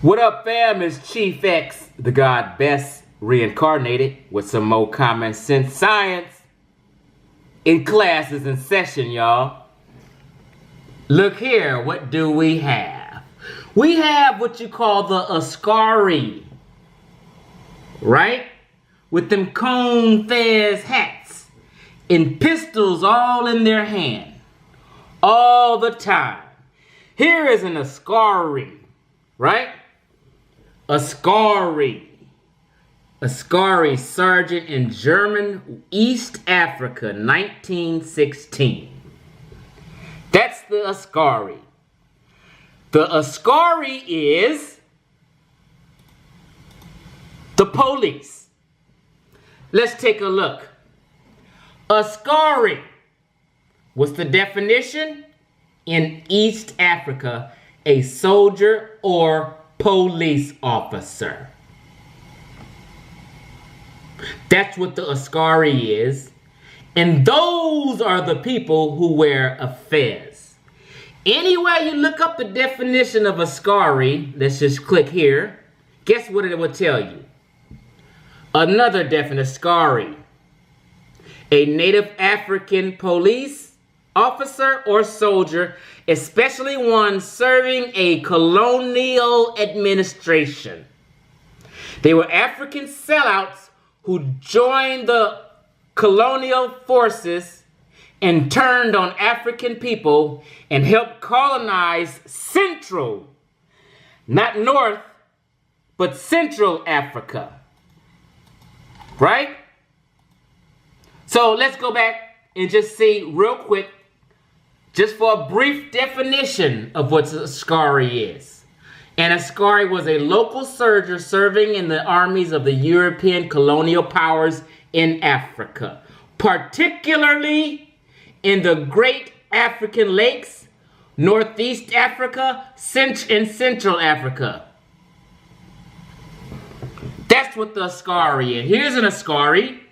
What up, fam? It's Chief X, the God Best reincarnated with some more common sense science. In classes in session, y'all. Look here, what do we have? We have what you call the Askari, right? With them cone fez hats and pistols all in their hand, all the time. Here is an Askari, right? Askari, Sergeant in German East Africa, 1916. That's the Askari. The Askari is the police. Let's take a look. Askari. What's the definition? In East Africa, a soldier or police officer. That's what the Askari is. And those are the people who wear a fez. Anywhere you look up the definition of Askari, let's just click here. Guess what it will tell you? Another definition, Askari. A native African police officer or soldier, especially one serving a colonial administration. They were African sellouts who joined the colonial forces and turned on African people and helped colonize Central, not North, but Central Africa. Right? So let's go back and just see real quick, just for a brief definition of what Askari is. An Askari was a local soldier serving in the armies of the European colonial powers in Africa, particularly in the Great African Lakes, Northeast Africa, and Central Africa. That's what the Askari is. Here's an Askari.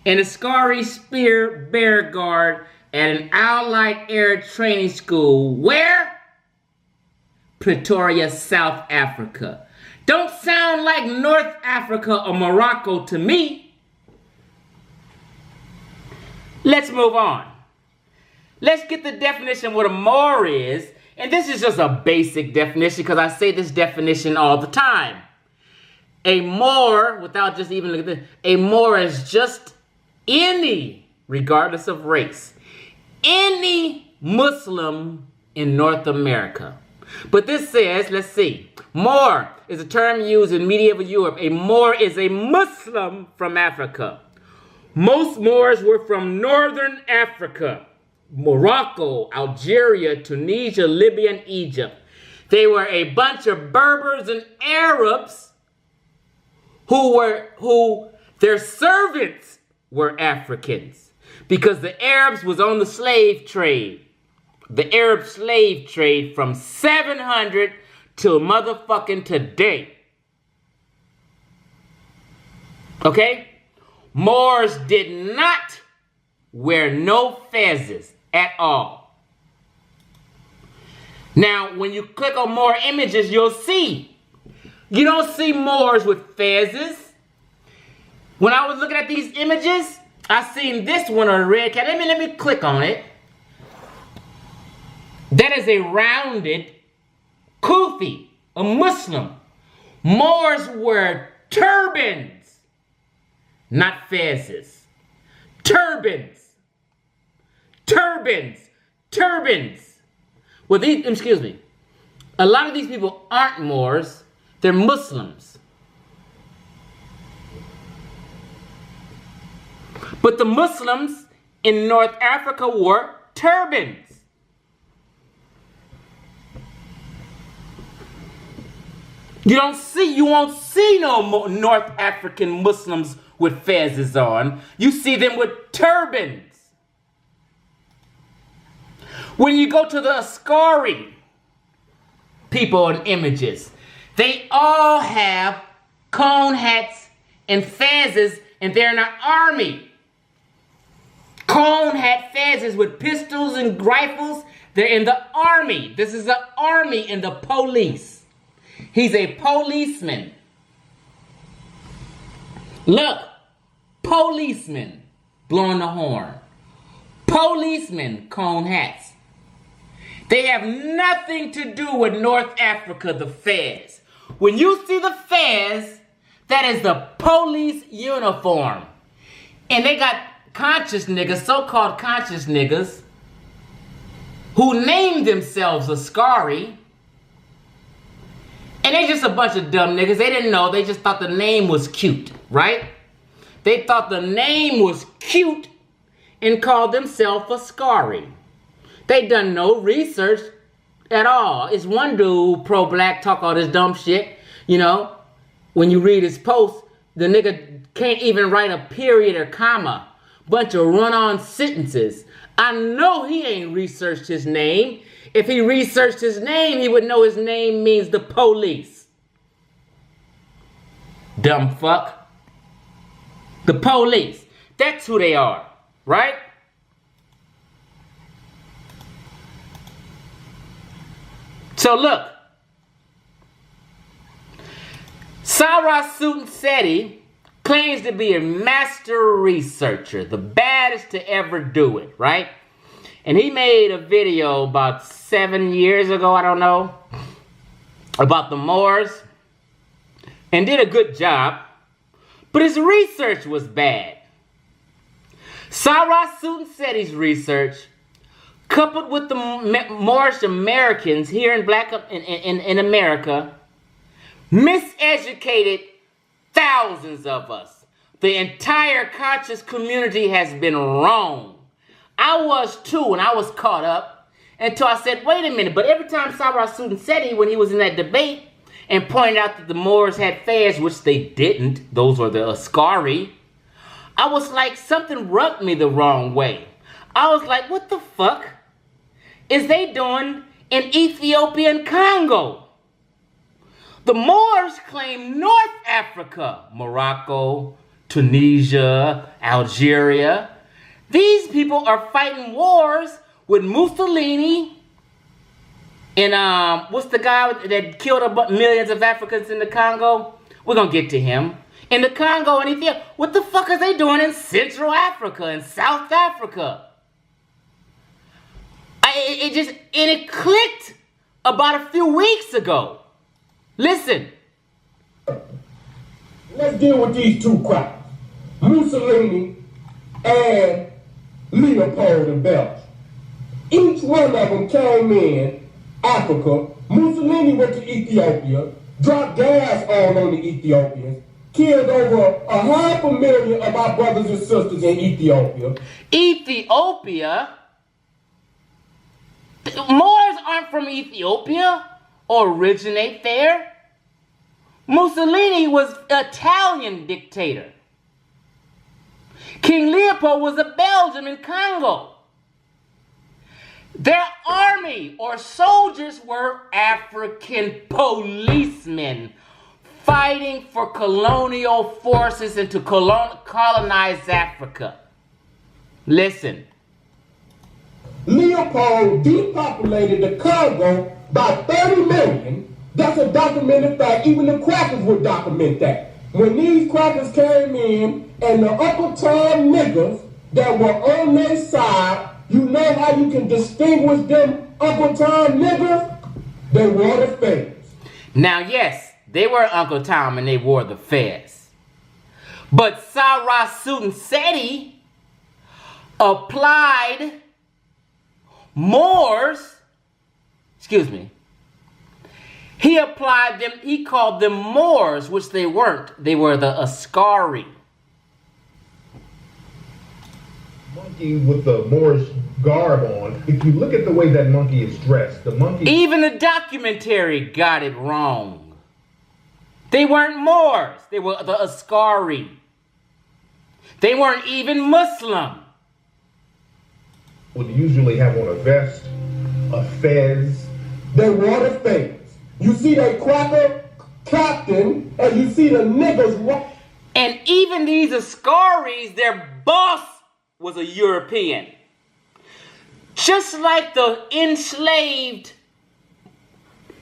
An Askari spear bear guard at an Allied Air Training School. Where? Pretoria, South Africa. Don't sound like North Africa or Morocco to me. Let's move on. Let's get the definition of what a Moor is. And this is just a basic definition because I say this definition all the time. A Moor, without just even looking at this, a Moor is just any, regardless of race, any Muslim in North America. But this says, let's see, Moor is a term used in medieval Europe. A Moor is a Muslim from Africa. Most Moors were from northern Africa, Morocco, Algeria, Tunisia, Libya, and Egypt. They were a bunch of Berbers and Arabs who their servants were Africans, because the Arabs was on the slave trade. The Arab slave trade from 700 till motherfucking today. Okay? Moors did not wear no fezzes at all. Now, when you click on more images, you'll see. You don't see Moors with fezzes. When I was looking at these images, I seen this one on a red cat. Let me click on it. That is a rounded kufi, a Muslim. Moors wear turbans, not fezzes. Turbans. Well, a lot of these people aren't Moors. They're Muslims. But the Muslims in North Africa wore turbans. You won't see no North African Muslims with fezzes on. You see them with turbans. When you go to the Askari people in images, they all have cone hats and fezzes, and they're in an army. Cone hat fezzes with pistols and rifles. They're in the army. This is the army and the police. He's a policeman. Look, policemen blowing the horn. Policemen cone hats. They have nothing to do with North Africa, the fez. When you see the fez, that is the police uniform. And they got conscious niggas, so-called conscious niggas, who named themselves Askari. And they just a bunch of dumb niggas. They didn't know. They just thought the name was cute, right? They thought the name was cute and called themselves Askari. They done no research at all. It's one dude, pro-black, talk all this dumb shit. You know, when you read his post, the nigga can't even write a period or comma. Bunch of run-on sentences. I know he ain't researched his name. If he researched his name, he would know his name means the police. Dumb fuck. The police. That's who they are, right? So look. Sarah Sutton claims to be a master researcher, the baddest to ever do it, right? And he made a video about 7 years ago, I don't know, about the Moors, and did a good job, but his research was bad. Sarah Sutton research, coupled with the Moorish Americans here in America, miseducated thousands of us. The entire conscious community has been wrong. I was too, and I was caught up until I said, wait a minute. But every time Sarah Sutton when he was in that debate and pointed out that the Moors had fez, which they didn't, those were the Askari, I was like, something rubbed me the wrong way. I was like, what the fuck is they doing in Ethiopia and Congo? The Moors claim North Africa, Morocco, Tunisia, Algeria. These people are fighting wars with Mussolini and what's the guy that killed millions of Africans in the Congo? We're going to get to him. In the Congo and Ethiopia. What the fuck are they doing in Central Africa and South Africa? It clicked about a few weeks ago. Listen. Let's deal with these two crowds. Mussolini and Leopold and Belgium. Each one of them came in Africa. Mussolini went to Ethiopia, dropped gas all on the Ethiopians, killed over 500,000 of our brothers and sisters in Ethiopia. Ethiopia? Moors aren't from Ethiopia or originate there. Mussolini was an Italian dictator. King Leopold was a Belgian in Congo. Their army or soldiers were African policemen fighting for colonial forces and to colonize Africa. Listen. Leopold depopulated the Congo by 30 million. That's a documented fact. Even the crackers would document that. When these crackers came in and the Uncle Tom niggas that were on their side, you know how you can distinguish them Uncle Tom niggas? They wore the fez. Now, yes, they were Uncle Tom and they wore the fez. But Sarah Sutton applied Moors, he applied them, he called them Moors, which they weren't. They were the Askari. Monkey with the Moorish garb on. If you look at the way that monkey is dressed, the monkey... Even the documentary got it wrong. They weren't Moors. They were the Askari. They weren't even Muslim. Would usually have on a vest, a fez. They wore the fez. You see that cracker captain, and you see the niggas. And even these Askaris, their boss was a European. Just like the enslaved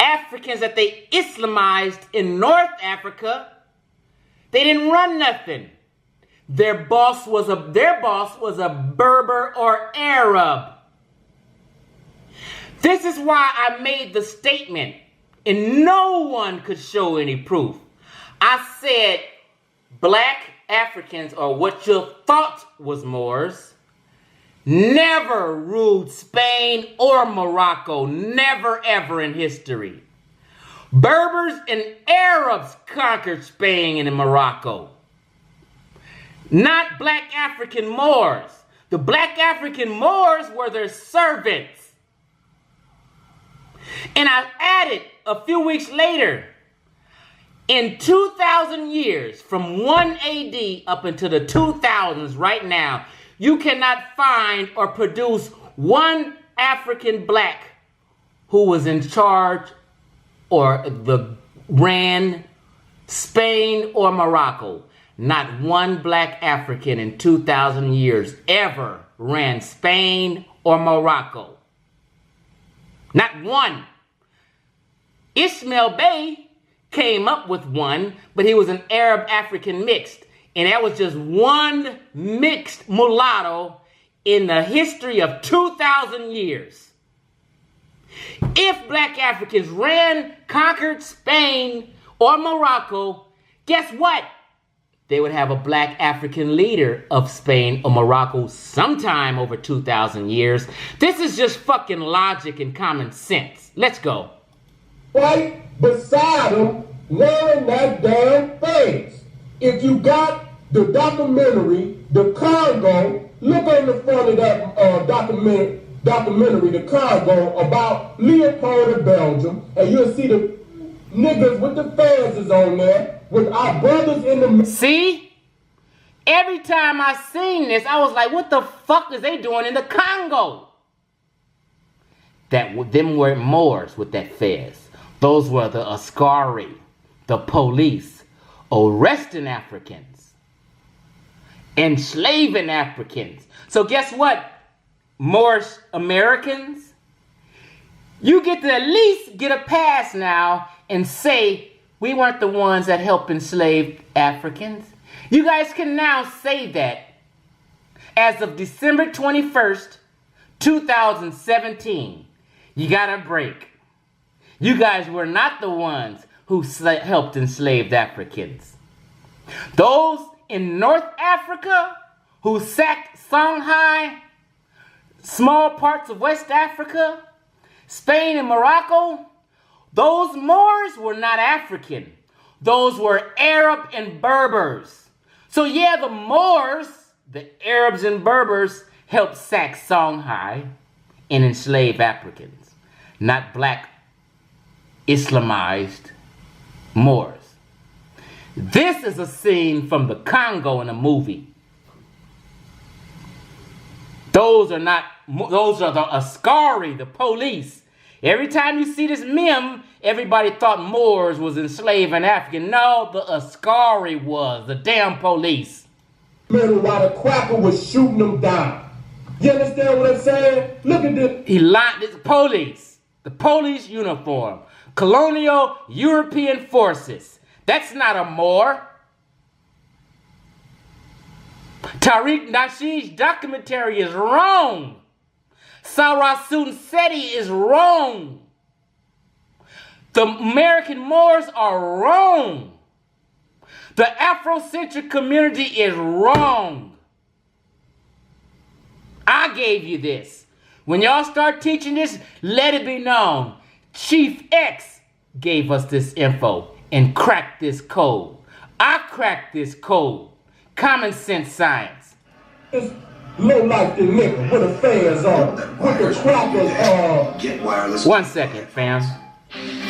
Africans that they Islamized in North Africa, they didn't run nothing. Their boss was a Berber or Arab. This is why I made the statement, and no one could show any proof. I said black Africans, or what you thought was Moors, never ruled Spain or Morocco. Never, ever in history. Berbers and Arabs conquered Spain and Morocco. Not black African Moors. The black African Moors were their servants. And I added a few weeks later, in 2,000 years, from 1 AD up into the 2000s right now, you cannot find or produce one African black who was in charge or ran Spain or Morocco. Not one black African in 2,000 years ever ran Spain or Morocco. Not one. Ismail Bey came up with one, but he was an Arab-African mixed. And that was just one mixed mulatto in the history of 2,000 years. If black Africans conquered Spain or Morocco, guess what? They would have a black African leader of Spain or Morocco sometime over 2,000 years. This is just fucking logic and common sense. Let's go. Right beside them wearing that damn face. If you got the documentary, The Congo, look on the front of that documentary, The Congo, about Leopold of Belgium, and you'll see the niggas with the fezes on there, with our brothers in the... See? Every time I seen this, I was like, what the fuck is they doing in the Congo? Them were Moors with that fez. Those were the Askari, the police, arresting Africans, enslaving Africans. So guess what, Moorish Americans? You get to at least get a pass now and say, we weren't the ones that helped enslave Africans. You guys can now say that as of December 21st, 2017. You got a break. You guys were not the ones who helped enslave Africans. Those in North Africa who sacked Songhai, small parts of West Africa, Spain and Morocco, those Moors were not African. Those were Arab and Berbers. So yeah, the Moors, the Arabs and Berbers, helped sack Songhai and enslave Africans, not black Islamized Moors. This is a scene from the Congo in a movie. Those are the Askari, the police. Every time you see this meme, everybody thought Moors was enslaving African. No, the Askari was, the damn police. While the cracker was shooting them down. You understand what I'm saying? Look at this. He lied, this police, the police uniform, colonial European forces. That's not a Moor. Tariq Nasheed's documentary is wrong. Sarasun Seti is wrong. The American Moors are wrong. The Afrocentric community is wrong. I gave you this. When y'all start teaching this, let it be known. Chief X gave us this info and cracked this code. I cracked this code. Common sense science. It's low like the nigga with the fans on, with the crackers on. Get wireless. 1 second, fam.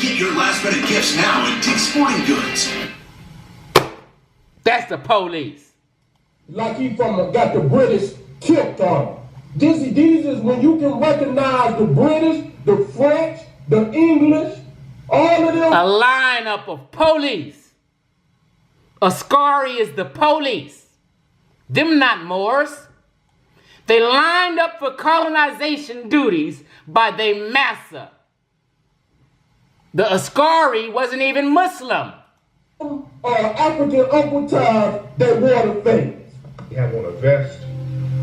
Get your last minute gifts now and take sporting goods. That's the police. Like he got the British kilt on. These is when you can recognize the British, the French, the English, all of them. A lineup of police. Askari is the police. Them not Moors. They lined up for colonization duties by their massa. The Askari wasn't even Muslim. African Uncle Tom that wore the fez. They have on a vest,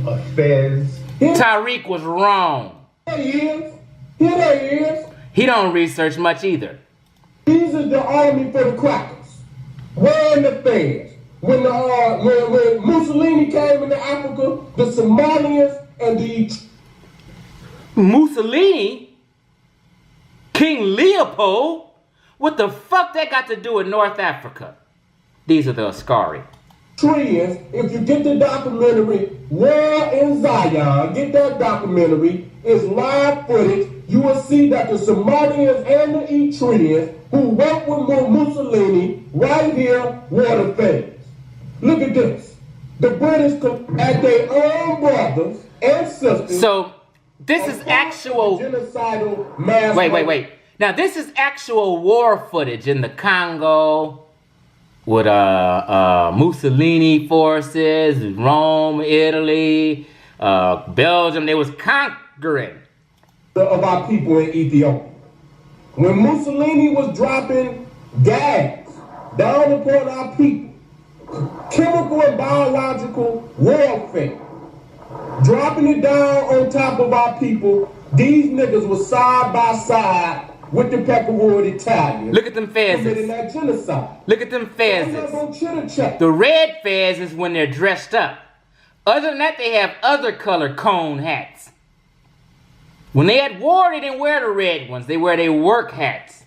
a fez. Tariq was wrong. Here he is. Here they is. He don't research much either. These are the army for the crackers. Wearing the fez. When Mussolini came into Africa, the Somalians and the Mussolini? King Leopold? What the fuck that got to do with North Africa? These are the Askari. Trees, if you get the documentary, War in Zion, get that documentary, it's live footage. You will see that the Somalians and the Eritreans who worked with Mussolini right here wore the fez. Look at this. The British at their own brothers and sisters. So this is actual genocidal mass. Wait. Now this is actual war footage in the Congo with Mussolini forces, Rome, Italy, Belgium. They was conquering of our people in Ethiopia. When Mussolini was dropping gas down upon our people, chemical and biological warfare, dropping it down on top of our people, these niggas were side by side with the Pepperwood Italians. Look at them committing fezes. that genocide. Look at them I'm not fezes. gonna chitter-chat. The red fez is when they're dressed up. Other than that, they have other color cone hats. When they had war, they didn't wear the red ones. They wear their work hats.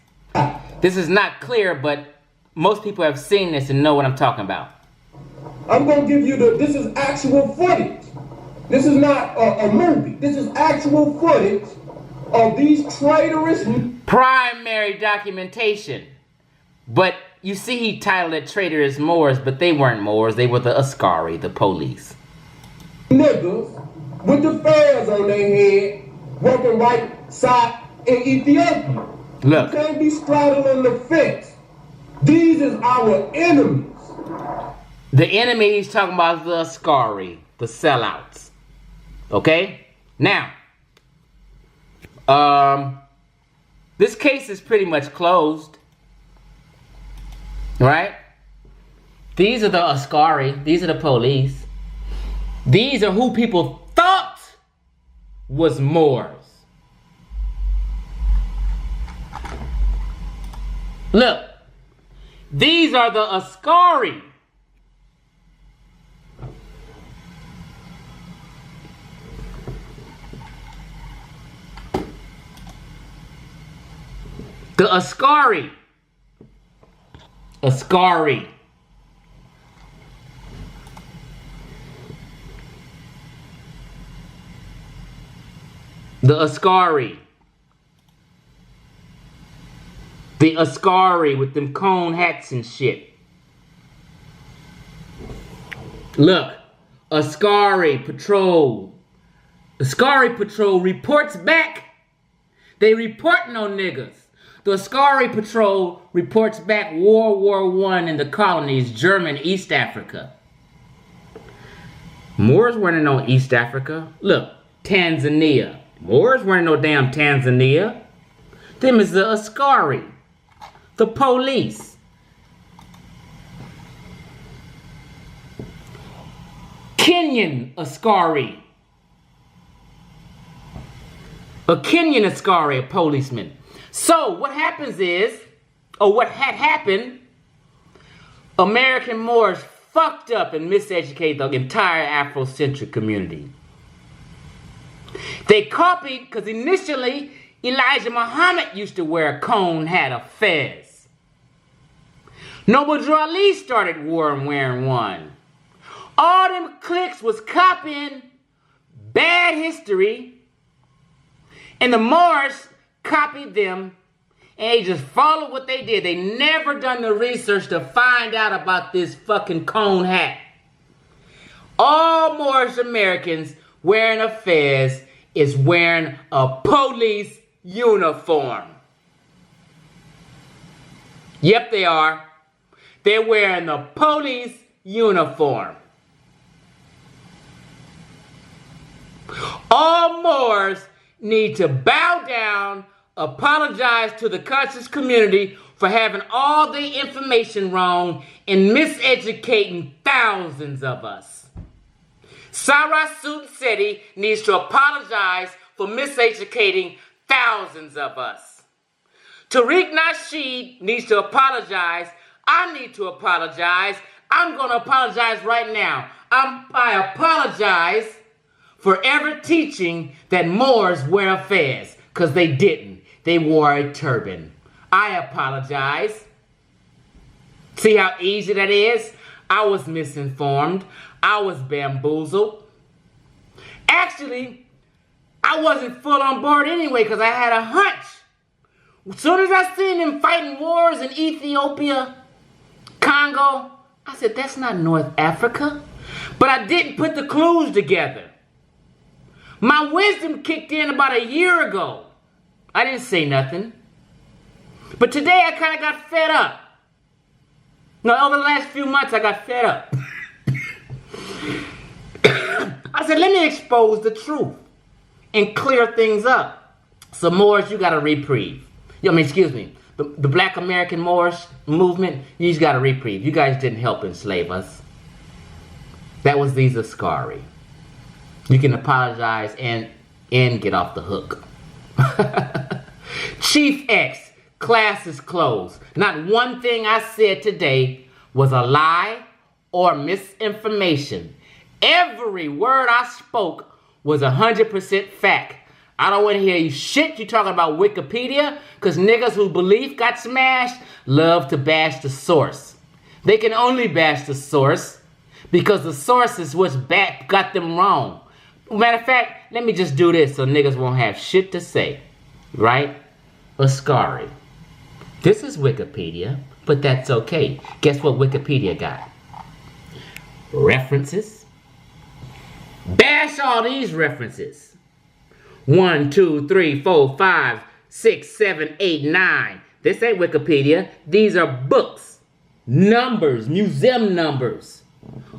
This is not clear, but most people have seen this and know what I'm talking about. I'm gonna give you this is actual footage. This is not a movie. This is actual footage of these traitorous Primary documentation. But you see he titled it traitorous Moors, but they weren't Moors. They were the Askari, the police. niggas with the fez on their head working right side in Ethiopia. Look. You can't be straddling the fence. These is our enemies. The enemy he's talking about is the Askari, the sellouts. Okay? Now, this case is pretty much closed. Right? These are the Askari. These are the police. These are who people thought was Moors. Look. These are the Askari. The Askari. Askari. The Askari. The Askari with them cone hats and shit. Look. Askari Patrol. Askari Patrol reports back. They reporting on niggas. The Askari Patrol reports back World War I in the colonies, German, East Africa. Moors weren't in no East Africa. Look, Tanzania. Moors weren't in no damn Tanzania. Them is the Askari. The police. Kenyan Askari. A Kenyan Askari, a policeman. So what happens is, or what had happened, American Moors fucked up and miseducated the entire Afrocentric community. They copied, because initially Elijah Muhammad used to wear a cone hat, a fez. Noble Drew Ali started wearing one. All them cliques was copying bad history, and the Moors copied them, and they just followed what they did. They never done the research to find out about this fucking cone hat. All Moorish Americans wearing a fez is wearing a police uniform. Yep, they are. They're wearing the police uniform. All Moors need to bow down apologize to the conscious community for having all the information wrong and miseducating thousands of us. Sarasut Seti needs to apologize for miseducating thousands of us. Tariq Nasheed needs to apologize. I need to apologize. I'm going to apologize right now. I apologize for ever teaching that Moors wear a fez, because they didn't. They wore a turban. I apologize. See how easy that is? I was misinformed. I was bamboozled. Actually, I wasn't full on board anyway because I had a hunch. As soon as I seen them fighting wars in Ethiopia, Congo, I said, that's not North Africa. But I didn't put the clues together. My wisdom kicked in about a year ago. I didn't say nothing. But today I kind of got fed up. No, over the last few months I got fed up. I said, let me expose the truth and clear things up. So Moors, you got a reprieve. The Black American Moors movement, you just got a reprieve. You guys didn't help enslave us. That was these Askari. You can apologize and get off the hook. Chief X, class is closed. Not one thing I said today was a lie or misinformation. Every word I spoke was 100% fact. I don't want to hear you shit you talking about Wikipedia, because niggas whose belief got smashed love to bash the source. They can only bash the source because the source is what's got them wrong. Matter of fact, let me just do this so niggas won't have shit to say. Right? Askari. This is Wikipedia, but that's okay. Guess what Wikipedia got? References. Bash all these references. 1, 2, 3, 4, 5, 6, 7, 8, 9. This ain't Wikipedia. These are books, numbers, museum numbers,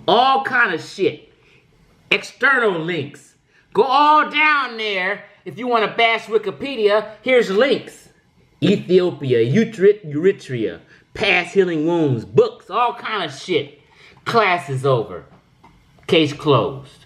all kind of shit. External links. Go all down there. If you want to bash Wikipedia, here's links. Ethiopia, Eritrea, past healing wounds, books, all kind of shit. Class is over. Case closed.